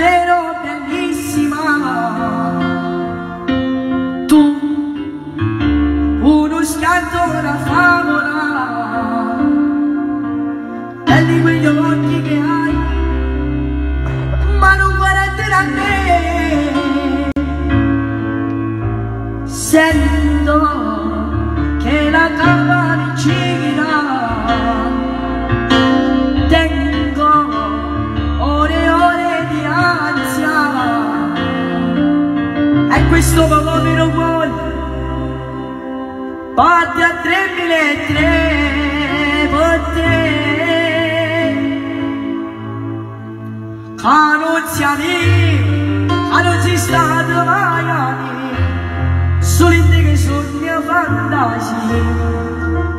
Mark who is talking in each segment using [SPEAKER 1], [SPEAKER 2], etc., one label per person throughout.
[SPEAKER 1] davvero bellissima. Tu, uno scanto, una favola, belli quegli occhi che hai, ma non guardatela a me. Sento che la cava mi gira, tengo ore e ore di ansia, e questo povero cuore batte a 3003 per te, che non sei stato mai amico, solo in te che sogno fantasia,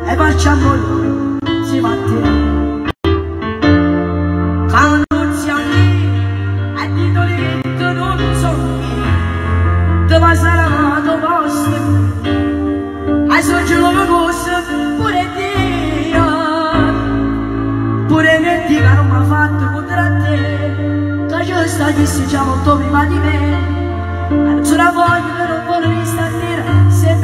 [SPEAKER 1] e facciamo noi si mattina. Ma sarà la posta, hai soggiorno una cosa, pure Dio, pure che Dio non mi ha fatto contro te, che io sta dicendo già molto prima di me, non ce la voglio, non voglio di stasera, se